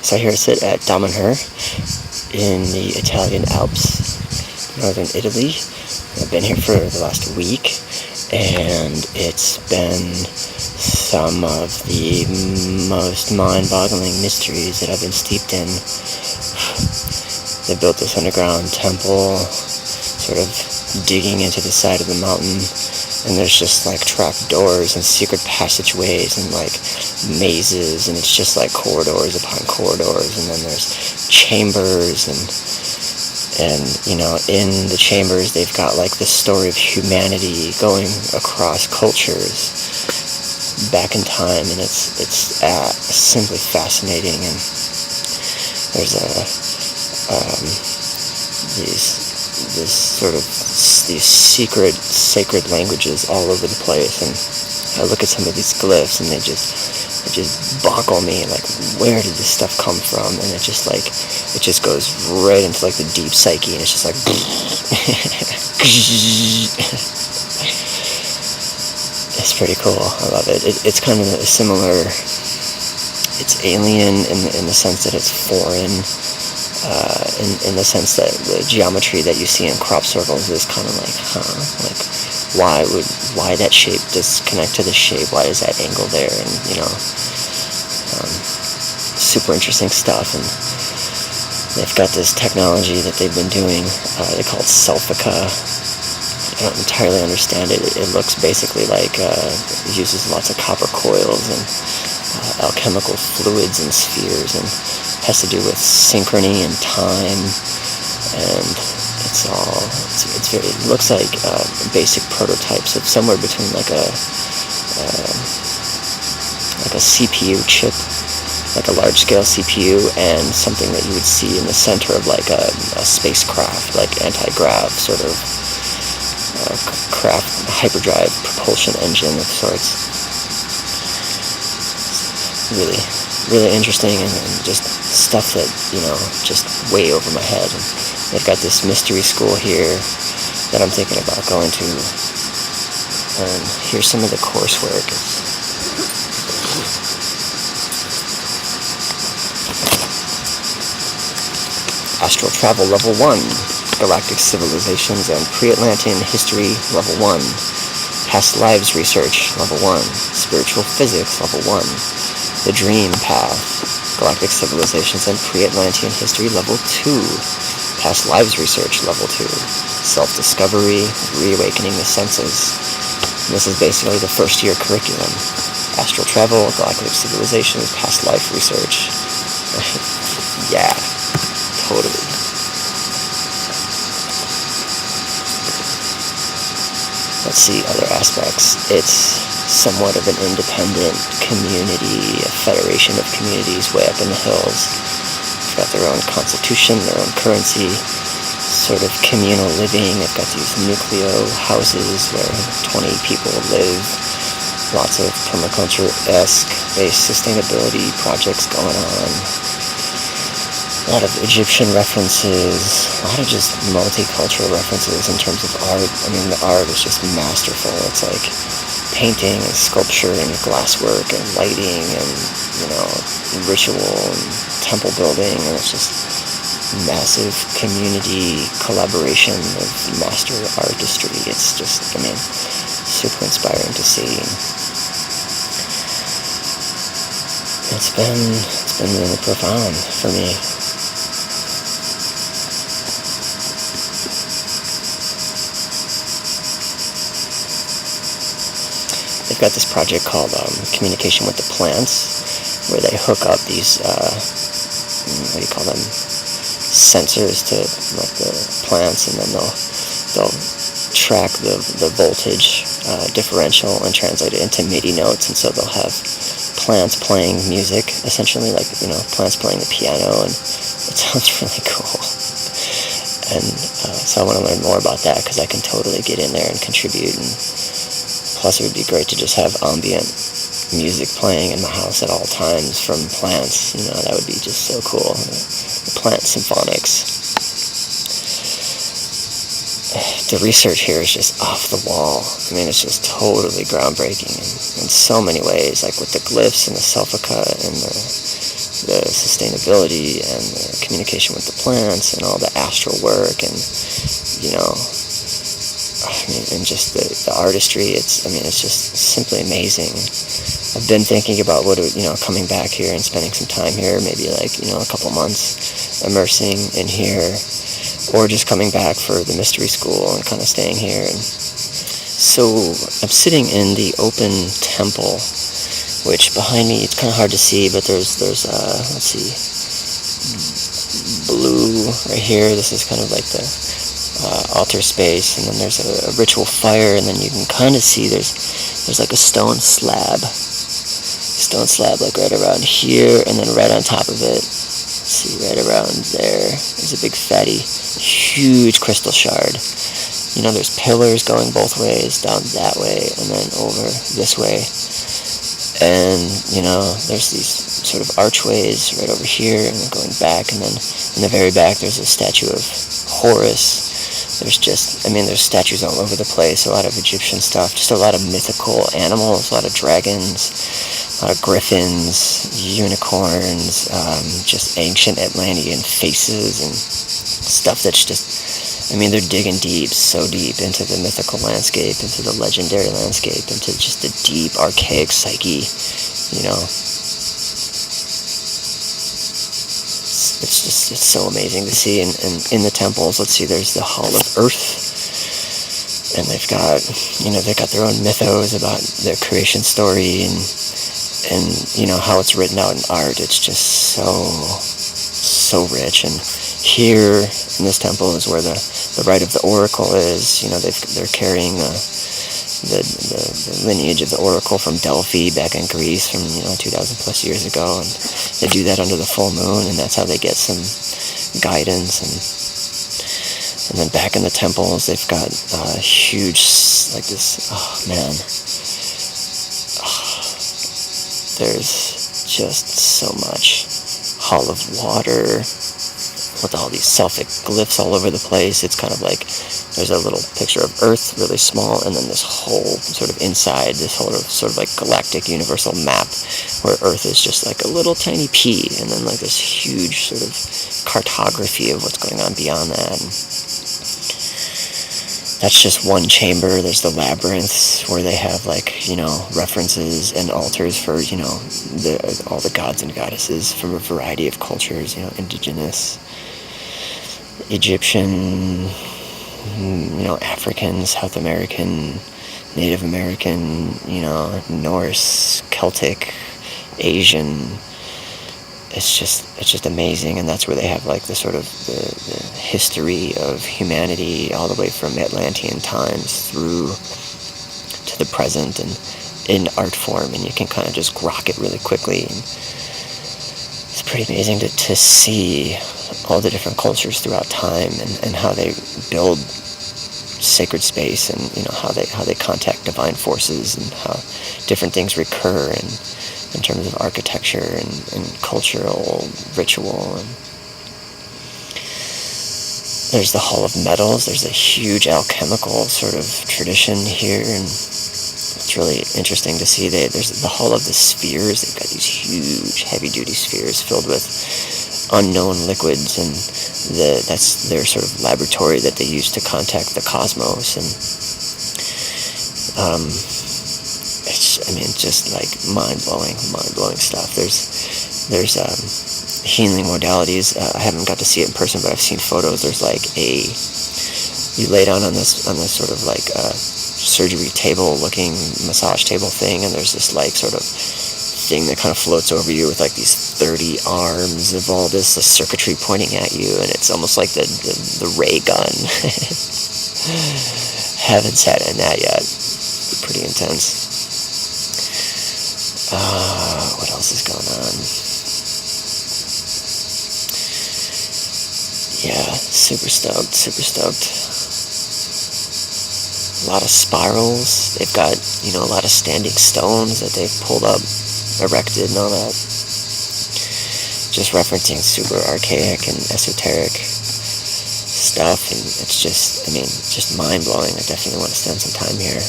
So here I sit at Damanhur in the Italian Alps, northern Italy. I've been here for the last week, and it's been some of the most mind-boggling mysteries that I've been steeped in. They built this underground temple, sort of digging into the side of the mountain, and there's just like trap doors and secret passageways and like mazes, and it's just like corridors upon corridors, and then there's chambers, and you know, in the chambers they've got like the story of humanity going across cultures back in time, and it's simply fascinating. And there's these secret sacred languages all over the place, and I look at some of these glyphs and it just boggle me, like, where did this stuff come from? And it just goes right into like the deep psyche, and it's just like it's pretty cool. I love it. It's kind of a similar, it's alien in the sense that it's foreign, in the sense that the geometry that you see in crop circles is kind of like, why that shape disconnect to the shape? Why is that angle there? And you know, super interesting stuff. And they've got this technology that they've been doing. They call it Selfica. I don't entirely understand it. It looks basically like it uses lots of copper coils and alchemical fluids and spheres, and has to do with synchrony and time, and it looks like basic prototypes of somewhere between like a CPU chip, like a large-scale CPU, and something that you would see in the center of like a spacecraft, like anti-grav sort of craft, hyperdrive propulsion engine of sorts. Really, really interesting, and just stuff that, you know, just way over my head. And they've got this mystery school here that I'm thinking about going to, and here's some of the coursework. Astral Travel Level 1, Galactic Civilizations and Pre-Atlantean History Level 1, Past Lives Research Level 1, Spiritual Physics Level 1, The Dream Path, Galactic Civilizations and Pre-Atlantean History Level 2, Past Lives Research Level 2, Self-Discovery, Reawakening the Senses. And this is basically the first year curriculum. Astral Travel, Galactic Civilizations, Past Life Research. Yeah, totally. Let's see other aspects. It's somewhat of an independent community, a federation of communities way up in the hills. They've got their own constitution, their own currency, sort of communal living. They've got these nucleo houses where 20 people live, lots of permaculture-esque based sustainability projects going on, a lot of Egyptian references, a lot of just multicultural references in terms of art. I mean, the art is just masterful. It's like painting and sculpture and glasswork and lighting and, you know, ritual and temple building, and it's just massive community collaboration of master artistry. It's just, I mean, super inspiring to see. It's been really profound for me. They've got this project called Communication with the Plants, where they hook up these, what do you call them, sensors to like the plants, and then they'll track the voltage differential and translate it into MIDI notes, and so they'll have plants playing music, essentially, like, you know, plants playing the piano, and it sounds really cool. And so I want to learn more about that, because I can totally get in there and contribute. And plus, it would be great to just have ambient music playing in my house at all times from plants. You know, that would be just so cool. The plant symphonics. The research here is just off the wall. I mean, it's just totally groundbreaking in so many ways, like with the glyphs and the Selfica and the sustainability and the communication with the plants and all the astral work and, you know, and just the artistry. It's just simply amazing. I've been thinking about coming back here and spending some time here, maybe like, a couple months immersing in here, or just coming back for the mystery school and kind of staying here. And so I'm sitting in the open temple, which behind me, it's kind of hard to see, but there's let's see, blue right here. This is kind of like the altar space, and then there's a ritual fire, and then you can kind of see there's like a stone slab like right around here, and then right on top of it, let's see, right around there, there's a big fatty, huge crystal shard. There's pillars going both ways, down that way, and then over this way. And, there's these sort of archways right over here, and then going back, and then in the very back there's a statue of Horus. There's statues all over the place, a lot of Egyptian stuff, just a lot of mythical animals, a lot of dragons, a lot of griffins, unicorns, just ancient Atlantean faces and stuff that's just, they're digging deep, so deep into the mythical landscape, into the legendary landscape, into just the deep, archaic psyche, It's so amazing to see. And in the temples, let's see, there's the Hall of Earth, and they've got their own mythos about their creation story, and how it's written out in art. It's just so rich. And here in this temple is where the rite of the oracle is. They're carrying the lineage of the oracle from Delphi back in Greece from 2,000 plus years ago, and they do that under the full moon, and that's how they get some guidance. And then back in the temples, they've got huge, like this, there's just so much. Hall of water with all these Celtic glyphs all over the place. It's kind of like there's a little picture of Earth, really small, and then this whole sort of inside, this whole sort of like galactic universal map where Earth is just like a little tiny pea, and then like this huge sort of cartography of what's going on beyond that. And that's just one chamber. There's the labyrinths where they have references and altars for all the gods and goddesses from a variety of cultures, indigenous, Egyptian, African, South American, Native American, Norse, Celtic, Asian. It's just amazing, and that's where they have the sort of the history of humanity all the way from Atlantean times through to the present, and in art form, and you can kind of just grok it really quickly. And it's pretty amazing to see all the different cultures throughout time, and how they build sacred space, and how they contact divine forces, and how different things recur in terms of architecture and cultural ritual. And there's the Hall of Metals. There's a huge alchemical sort of tradition here, and it's really interesting to see. There's the Hall of the Spheres. They've got these huge, heavy-duty spheres filled with unknown liquids, and that's their sort of laboratory that they use to contact the cosmos. And it's just like mind-blowing stuff. There's healing modalities. I haven't got to see it in person, but I've seen photos. There's you lay down on this sort of surgery table looking massage table thing, and there's this sort of thing that kind of floats over you with these 30 arms of all this circuitry pointing at you, and it's almost like the ray gun. Haven't sat in that yet. Pretty intense. What else is going on? Yeah, super stoked. A lot of spirals. They've got, a lot of standing stones that they've pulled up, erected, and all that. Just referencing super archaic and esoteric stuff, and it's just mind-blowing. I definitely want to spend some time here.